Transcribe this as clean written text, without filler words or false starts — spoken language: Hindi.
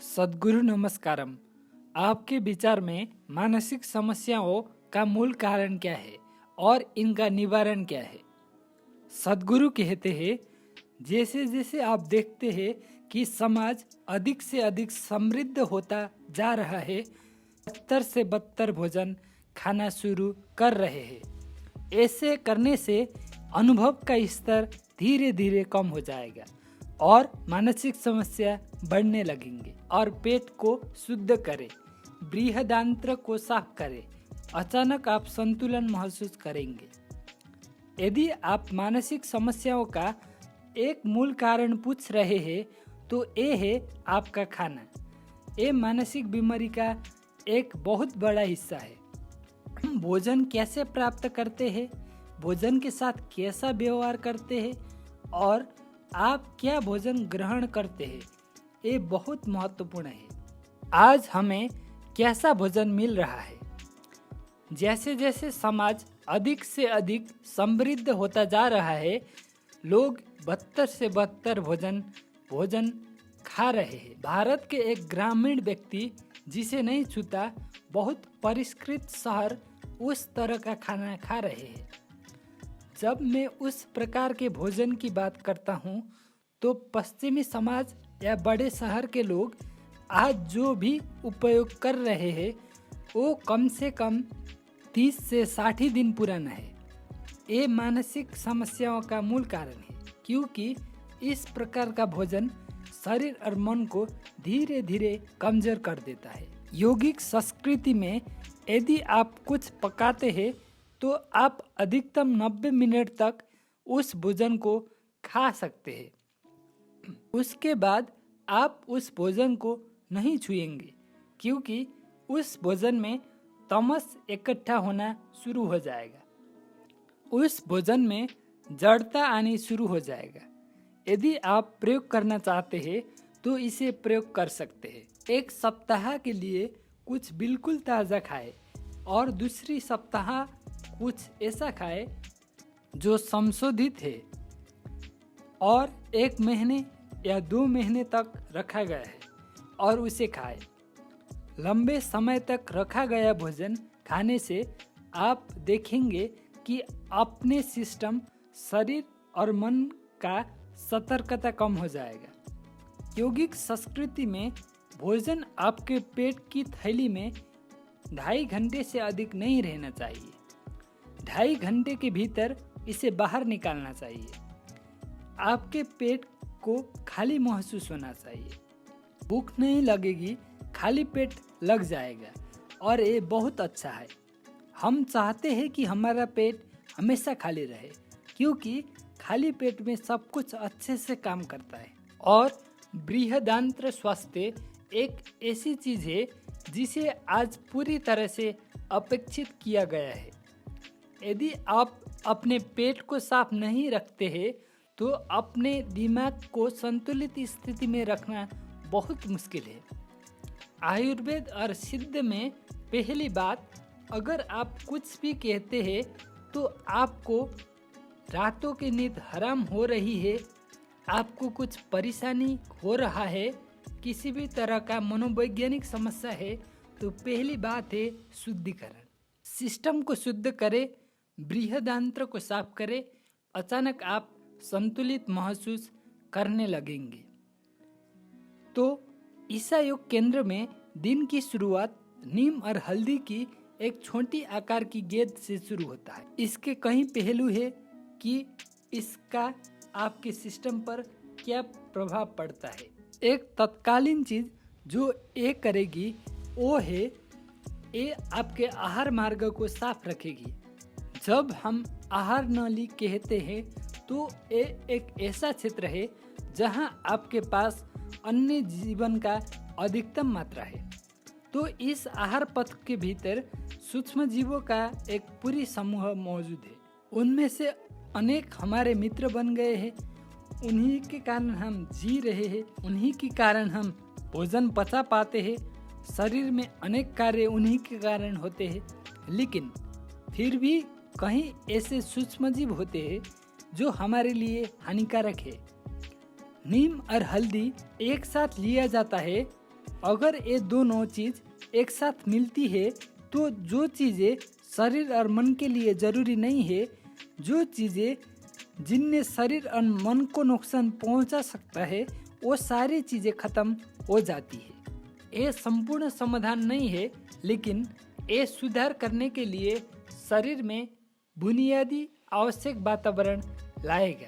सद्गुरु नमस्कारम। आपके विचार में मानसिक समस्याओं का मूल कारण क्या है और इनका निवारण क्या है? सद्गुरु कहते हैं, जैसे जैसे आप देखते हैं कि समाज अधिक से अधिक समृद्ध होता जा रहा है, बदतर से बदतर भोजन खाना शुरू कर रहे हैं। ऐसे करने से अनुभव का स्तर धीरे धीरे कम हो जाएगा और मानसिक समस्या बढ़ने लगेंगे। और पेट को शुद्ध करें, बृहदांत्र को साफ करें, अचानक आप संतुलन महसूस करेंगे। यदि आप मानसिक समस्याओं का एक मूल कारण पूछ रहे हैं तो ये है आपका खाना। ये मानसिक बीमारी का एक बहुत बड़ा हिस्सा है। हम भोजन कैसे प्राप्त करते हैं, भोजन के साथ कैसा व्यवहार करते हैं और आप क्या भोजन ग्रहण करते हैं, ये बहुत महत्वपूर्ण है। आज हमें कैसा भोजन मिल रहा है? जैसे जैसे समाज अधिक से अधिक समृद्ध होता जा रहा है, लोग बदतर से बदतर भोजन खा रहे हैं। भारत के एक ग्रामीण व्यक्ति जिसे नहीं छूता, बहुत परिष्कृत शहर उस तरह का खाना खा रहे हैं। जब मैं उस प्रकार के भोजन की बात करता हूँ तो पश्चिमी समाज या बड़े शहर के लोग आज जो भी उपयोग कर रहे हैं वो कम से कम 30 से 60 दिन पुराना है। ये मानसिक समस्याओं का मूल कारण है, क्योंकि इस प्रकार का भोजन शरीर और मन को धीरे धीरे कमजोर कर देता है। यौगिक संस्कृति में यदि आप कुछ पकाते हैं तो आप अधिकतम 90 मिनट तक उस भोजन को खा सकते हैं। उसके बाद आप उस भोजन को नहीं छुएंगे, क्योंकि उस भोजन में तमस इकट्ठा होना शुरू हो जाएगा। उस भोजन में जड़ता आनी शुरू हो जाएगा। यदि आप प्रयोग करना चाहते हैं तो इसे प्रयोग कर सकते हैं। एक सप्ताह के लिए कुछ बिल्कुल ताज़ा खाएं और दूसरी सप्ताह कुछ ऐसा खाएं जो संशोधित है और 1 महीने या 2 महीने तक रखा गया है और उसे खाएं। लंबे समय तक रखा गया भोजन खाने से आप देखेंगे कि अपने सिस्टम, शरीर और मन का सतर्कता कम हो जाएगा। यौगिक संस्कृति में भोजन आपके पेट की थैली में 2.5 घंटे से अधिक नहीं रहना चाहिए। 2.5 घंटे के भीतर इसे बाहर निकालना चाहिए। आपके पेट को खाली महसूस होना चाहिए। भूख नहीं लगेगी, खाली पेट लग जाएगा और ये बहुत अच्छा है। हम चाहते हैं कि हमारा पेट हमेशा खाली रहे, क्योंकि खाली पेट में सब कुछ अच्छे से काम करता है। और बृहदांत्र स्वास्थ्य एक ऐसी चीज़ है जिसे आज पूरी तरह से अपेक्षित किया गया है। यदि आप अपने पेट को साफ नहीं रखते हैं तो अपने दिमाग को संतुलित स्थिति में रखना बहुत मुश्किल है। आयुर्वेद और सिद्ध में पहली बात, अगर आप कुछ भी कहते हैं तो आपको रातों की नींद हराम हो रही है, आपको कुछ परेशानी हो रहा है, किसी भी तरह का मनोवैज्ञानिक समस्या है, तो पहली बात है शुद्धिकरण। सिस्टम को शुद्ध करें, बृहदांत्र को साफ करें, अचानक आप संतुलित महसूस करने लगेंगे। तो ईसा योग केंद्र में दिन की शुरुआत नीम और हल्दी की एक छोटी आकार की गेंद से शुरू होता है। इसके कई पहलू है कि इसका आपके सिस्टम पर क्या प्रभाव पड़ता है। एक तत्कालीन चीज जो ये करेगी वो है ये आपके आहार मार्ग को साफ रखेगी। जब हम आहार नली कहते हैं तो ये एक ऐसा क्षेत्र है जहां आपके पास अन्य जीवन का अधिकतम मात्रा है। तो इस आहार पथ के भीतर सूक्ष्म जीवों का एक पूरी समूह मौजूद है। उनमें से अनेक हमारे मित्र बन गए हैं। उन्हीं के कारण हम जी रहे हैं, उन्हीं के कारण हम भोजन पचा पाते हैं। शरीर में अनेक कार्य उन्हीं के कारण होते हैं। लेकिन फिर भी कहीं ऐसे सूक्ष्म जीव होते हैं जो हमारे लिए हानिकारक है। नीम और हल्दी एक साथ लिया जाता है अगर ये दोनों चीज एक साथ मिलती है तो जो चीजें शरीर और मन के लिए जरूरी नहीं है, जो चीजें जिनमें शरीर और मन को नुकसान पहुंचा सकता है, वो सारी चीजें खत्म हो जाती है। ये संपूर्ण समाधान नहीं है, लेकिन ये सुधार करने के लिए शरीर में बुनियादी आवश्यक वातावरण लाएगा।